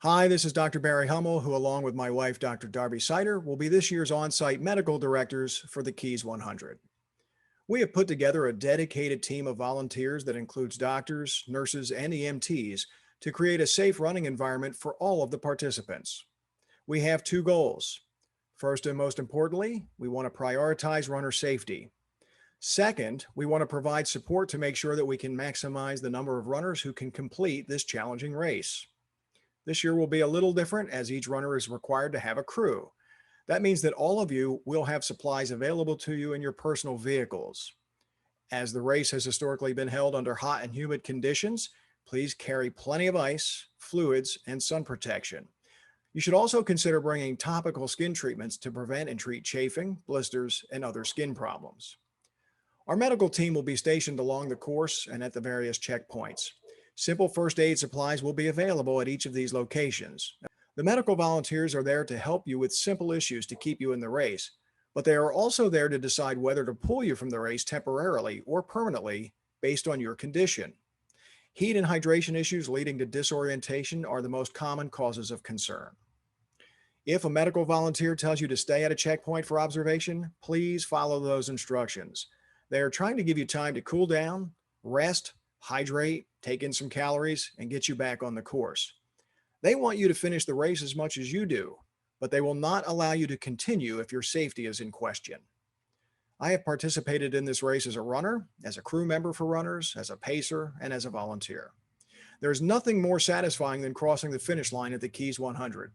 Hi, this is Dr. Barry Hummel, who, along with my wife, Dr. Darby Sider, will be this year's on site medical directors for the KEYS 100. We have put together a dedicated team of volunteers that includes doctors, nurses, and EMTs to create a safe running environment for all of the participants. We have two goals. First and most importantly, we want to prioritize runner safety. Second, we want to provide support to make sure that we can maximize the number of runners who can complete this challenging race. This year will be a little different as each runner is required to have a crew. That means that all of you will have supplies available to you in your personal vehicles. As the race has historically been held under hot and humid conditions, please carry plenty of ice, fluids, and sun protection. You should also consider bringing topical skin treatments to prevent and treat chafing, blisters, and other skin problems. Our medical team will be stationed along the course and at the various checkpoints. Simple first aid supplies will be available at each of these locations. The medical volunteers are there to help you with simple issues to keep you in the race, but they are also there to decide whether to pull you from the race temporarily or permanently based on your condition. Heat and hydration issues leading to disorientation are the most common causes of concern. If a medical volunteer tells you to stay at a checkpoint for observation, please follow those instructions. They are trying to give you time to cool down, rest, hydrate, take in some calories, and get you back on the course. They want you to finish the race as much as you do, but they will not allow you to continue if your safety is in question. I have participated in this race as a runner, as a crew member for runners, as a pacer, and as a volunteer. There's nothing more satisfying than crossing the finish line at the KEYS 100.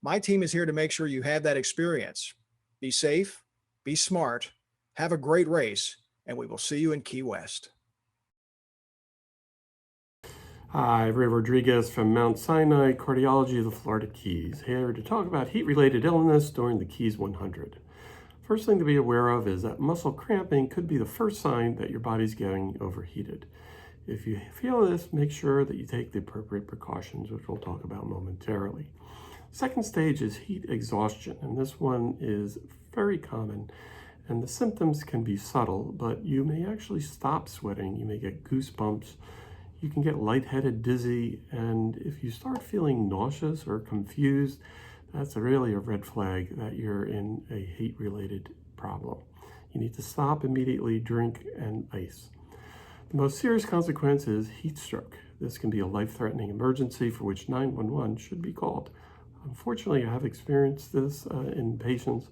My team is here to make sure you have that experience. Be safe, be smart, have a great race, and we will see you in Key West. Hi, Ray Rodriguez from Mount Sinai Cardiology of the Florida Keys, here to talk about heat-related illness during the KEYS 100. First thing to be aware of is that muscle cramping could be the first sign that your body's getting overheated. If you feel this, make sure that you take the appropriate precautions, which we'll talk about momentarily. Second stage is heat exhaustion, and this one is very common. And the symptoms can be subtle, but you may actually stop sweating. You may get goosebumps. You can get lightheaded, dizzy, and if you start feeling nauseous or confused, that's really a red flag that you're in a heat-related problem. You need to stop immediately, drink, and ice. The most serious consequence is heat stroke. This can be a life-threatening emergency for which 911 should be called. Unfortunately, I have experienced this in patients,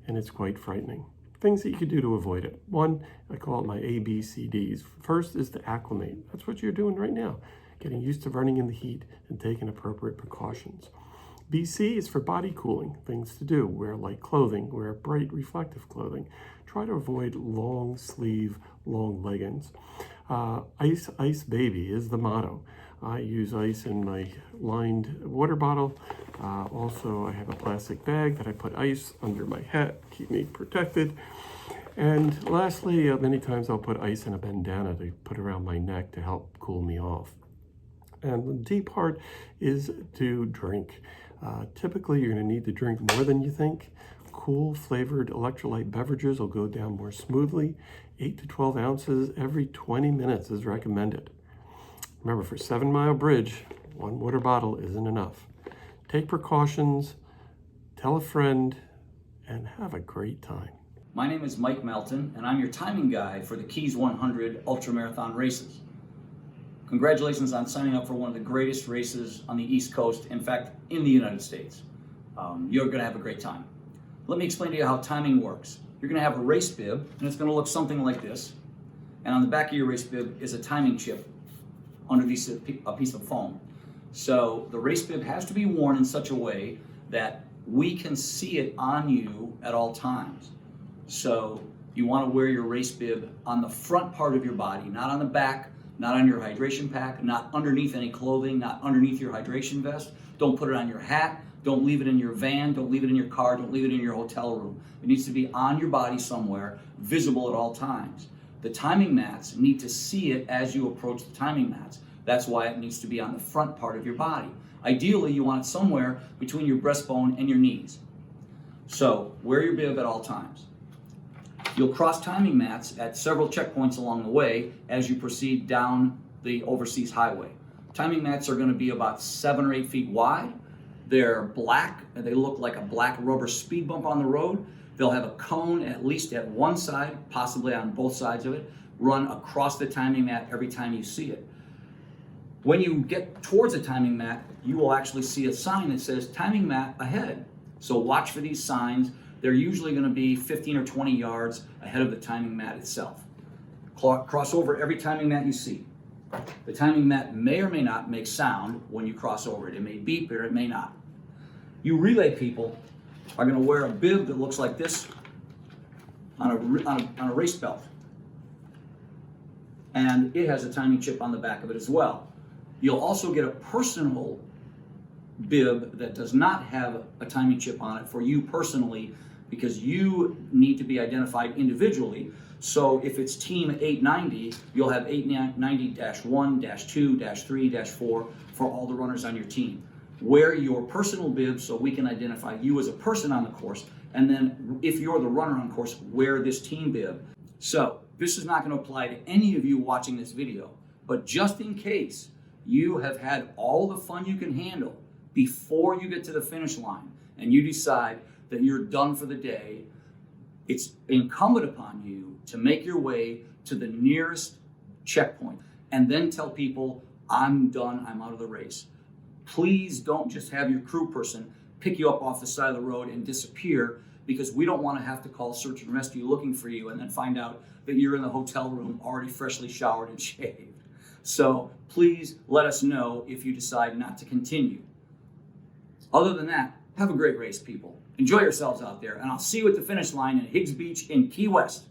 and it's quite frightening. Things that you can do to avoid it. One, I call it my ABCDs. First is to acclimate. That's what you're doing right now, getting used to running in the heat and taking appropriate precautions. BC is for body cooling, things to do. Wear light clothing, wear bright reflective clothing. Try to avoid long sleeve, long leggings. Ice, ice baby is the motto. I use ice in my lined water bottle. Also, I have a plastic bag that I put ice under my hat, keep me protected. And lastly, many times I'll put ice in a bandana to put around my neck to help cool me off. And the D part is to drink. Typically, you're going to need to drink more than you think. Cool flavored electrolyte beverages will go down more smoothly. 8 to 12 ounces every 20 minutes is recommended. Remember, for 7 Mile Bridge, 1 water bottle isn't enough. Take precautions, tell a friend, and have a great time. My name is Mike Melton, and I'm your timing guy for the KEYS 100 ultramarathon races. Congratulations on signing up for one of the greatest races on the East Coast, in fact, in the United States. You're going to have a great time. Let me explain to you how timing works. You're going to have a race bib, and it's going to look something like this. And on the back of your race bib is a timing chip underneath a piece of foam. So the race bib has to be worn in such a way that we can see it on you at all times. So you want to wear your race bib on the front part of your body, not on the back, not on your hydration pack, not underneath any clothing, not underneath your hydration vest. Don't put it on your hat. Don't leave it in your van. Don't leave it in your car. Don't leave it in your hotel room. It needs to be on your body somewhere, visible at all times. The timing mats need to see it as you approach the timing mats. That's why it needs to be on the front part of your body. Ideally, you want it somewhere between your breastbone and your knees. So wear your bib at all times. You'll cross timing mats at several checkpoints along the way as you proceed down the overseas highway. Timing mats are going to be about 7 or 8 feet wide. They're black, and they look like a black rubber speed bump on the road. They'll have a cone at least at one side, possibly on both sides of it, run across the timing mat every time you see it. When you get towards a timing mat, you will actually see a sign that says timing mat ahead. So watch for these signs. They're usually going to be 15 or 20 yards ahead of the timing mat itself. Cross over every timing mat you see. The timing mat may or may not make sound when you cross over it. It may beep or it may not. You relay people are going to wear a bib that looks like this on a race belt. And it has a timing chip on the back of it as well. You'll also get a personal bib that does not have a timing chip on it for you personally, because you need to be identified individually. So if it's team 890, you'll have 890-1, -2, -3, -4 for all the runners on your team. Wear your personal bib so we can identify you as a person on the course. And then if you're the runner on course, wear this team bib. So this is not going to apply to any of you watching this video, but just in case you have had all the fun you can handle before you get to the finish line and you decide that you're done for the day, it's incumbent upon you to make your way to the nearest checkpoint and then tell people, I'm done, I'm out of the race. Please don't just have your crew person pick you up off the side of the road and disappear, because we don't want to have to call search and rescue looking for you and then find out that you're in the hotel room already freshly showered and shaved. So please let us know if you decide not to continue. Other than that, have a great race, people. Enjoy yourselves out there, and I'll see you at the finish line in Higgs Beach in Key West.